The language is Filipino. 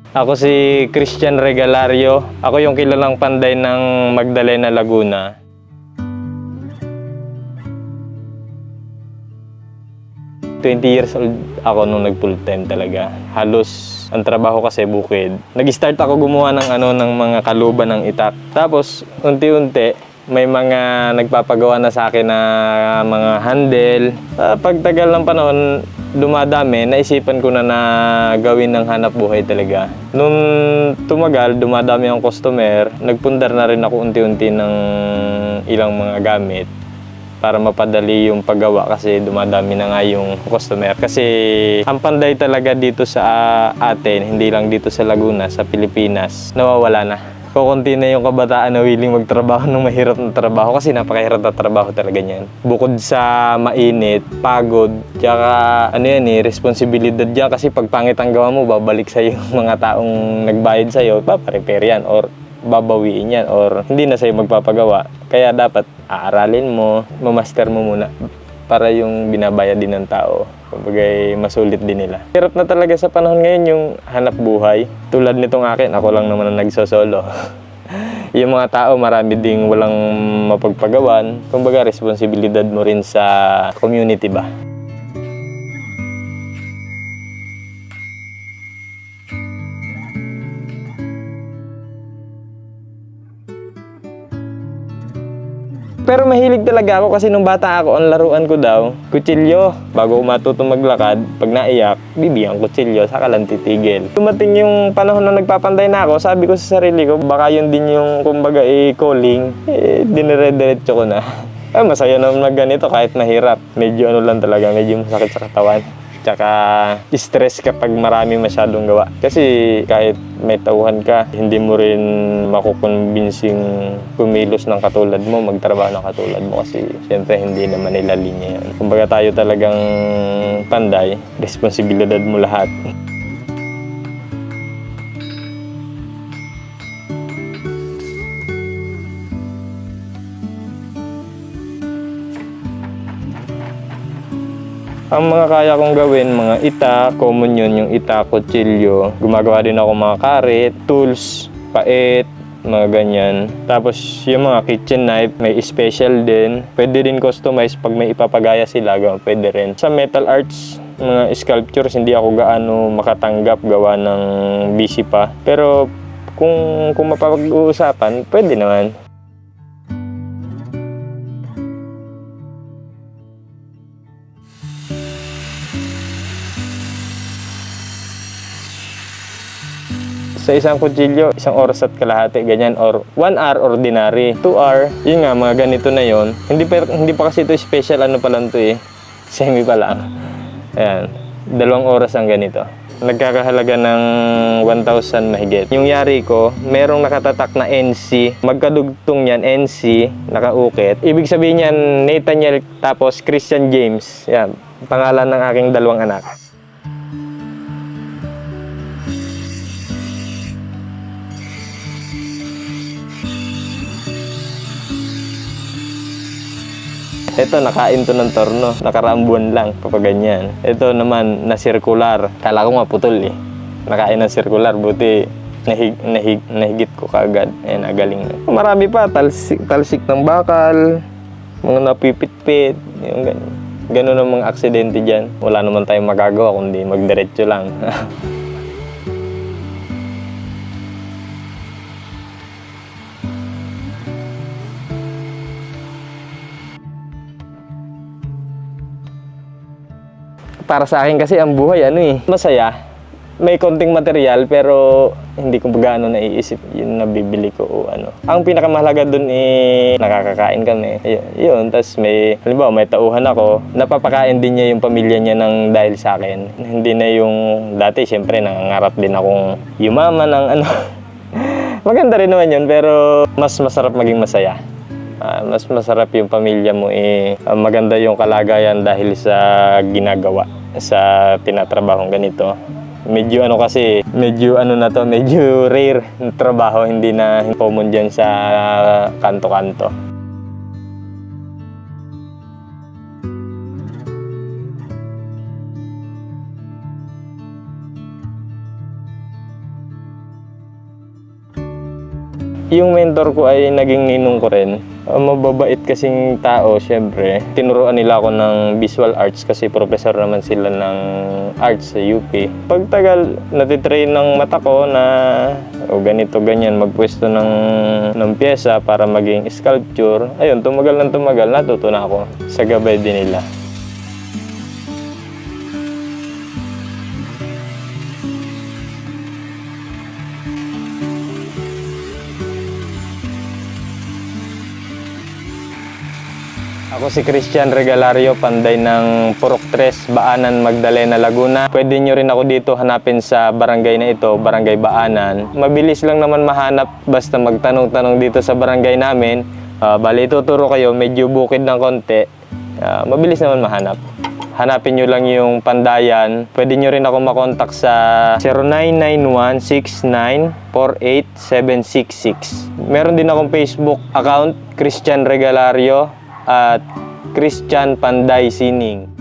Ako si Christian Regalario. Ako yung kilalang panday ng Magdalena, Laguna. ...20 years old ako nung nag-full time talaga. Halos ang trabaho kasi bukid. Nag-start ako gumawa ng mga kaluban ng itak. Tapos unti-unti may mga nagpapagawa na sa akin na mga handle. Pagtagal ng panahon, dumadami, naisipan ko na gawin ng hanap buhay talaga. Nung tumagal, dumadami ang customer, nagpundar na rin ako unti-unti ng ilang mga gamit para mapadali yung paggawa kasi dumadami na nga yung customer. Kasi ang panday talaga dito sa atin, hindi lang dito sa Laguna, sa Pilipinas, nawawala na. Kukunti na yung kabataan na willing magtrabaho ng mahirap na trabaho kasi napakahirap na trabaho talaga niyan. Bukod sa mainit, pagod, tsaka responsibilidad dyan kasi pag pangit ang gawa mo, babalik sa'yo yung mga taong nagbayad sa'yo, paparepair yan or babawiin yan or hindi na sa'yo magpapagawa. Kaya dapat aaralin mo, mamaster mo muna para yung binabayad din ng tao. Kumbaga masulit din nila. Hirap na talaga sa panahon ngayon yung hanap buhay. Tulad nitong akin, ako lang naman ang nagsosolo. Yung mga tao, marami ding walang mapagpagawan. Kumbaga responsibilidad mo rin sa community ba. Pero mahilig talaga ako kasi nung bata ako, ang laruan ko daw, kutsilyo. Bago ko matutong maglakad, pag naiyak, bibigyan kutsilyo, saka lang titigil. Dumating yung panahon na nagpapanday na ako, sabi ko sa sarili ko, baka yun din yung kumbaga calling, dinire-diretso ko na. Masaya naman mag ganito kahit mahirap. Medyo lang talaga, medyo masakit sa katawan. Tsaka stress kapag marami masyadong gawa. Kasi kahit may tauhan ka, hindi mo rin makukonbinsing kumilos ng katulad mo, magtrabaho ng katulad mo kasi siyempre hindi naman nila linya yan. Kumbaga tayo talagang panday, responsibilidad mo lahat. Ang mga kaya kong gawin, mga itak, common yun, yung itak, kutsilyo. Gumagawa din ako mga karet, tools, pait, mga ganyan. Tapos yung mga kitchen knife, may special din. Pwede din customize pag may ipapagaya sila, pwede rin. Sa metal arts, mga sculptures, hindi ako gaano makatanggap gawa ng busy pa. Pero kung mapapag-uusapan, pwede naman. Sa isang kutsilyo, 1 oras at kalahati, ganyan, or 1 hour ordinary, 2 hour, yun nga, mga ganito na yon. Hindi pa kasi ito special, ano pa lang ito semi pa lang. Ayan, 2 oras ang ganito. Nagkakahalaga ng 1,000 mahigit. Yung yari ko, merong nakatatak na NC, magkadugtong yan, NC, nakaukit. Ibig sabihin yan, Nathaniel, tapos Christian James, yan, pangalan ng aking 2 anak. Ito, nakain to ng torno. Nakaraang buwan lang, kapag ganyan. Ito naman, na circular. Kala ko nga putol Nakain ng circular, buti nahigit ko kaagad. Ayan, nagaling na. Marami pa, talsik ng bakal, mga napipit-pit, yung ganyan. Ganun ang mga aksidente dyan. Wala naman tayong magagawa kundi magdiretso lang. Para sa akin kasi ang buhay masaya. May konting material pero hindi ko gaano naiisip yung nabibili ko o ano. Ang pinakamahalaga dun nakakakain kami. Yun, tas halimbawa may tauhan ako, napapakain din niya yung pamilya niya ng dahil sa akin. Hindi na yung dati, syempre nangangarap din akong yumaman ng ano. Maganda rin naman yun pero mas masarap maging masaya. Mas masarap yung pamilya mo maganda yung kalagayan dahil sa ginagawa sa tinatrabahong ganito. Medyo medyo rare na trabaho, hindi na common dyan sa kanto-kanto. Yung mentor ko ay naging ninong ko rin. Mababait kasing tao, syempre. Tinuruan nila ako ng visual arts kasi professor naman sila ng arts sa UP. Pagtagal, natitrain ng mata ko na ganito, ganyan, magpwesto ng pyesa para maging sculpture. Ayun, tumagal ng tumagal, natuto na ako sa gabay din nila. Ako si Christian Regalario, panday ng Purok 3, Baanan, Magdalena, Laguna. Pwede nyo rin ako dito hanapin sa barangay na ito, Barangay Baanan. Mabilis lang naman mahanap basta magtanong-tanong dito sa barangay namin. Bali, ituturo kayo, medyo bukid ng konti. Mabilis naman mahanap. Hanapin nyo lang yung Pandayan. Pwede nyo rin ako makontak sa 0991694876. Meron din akong Facebook account, Christian Regalario at Christian Panday Sining.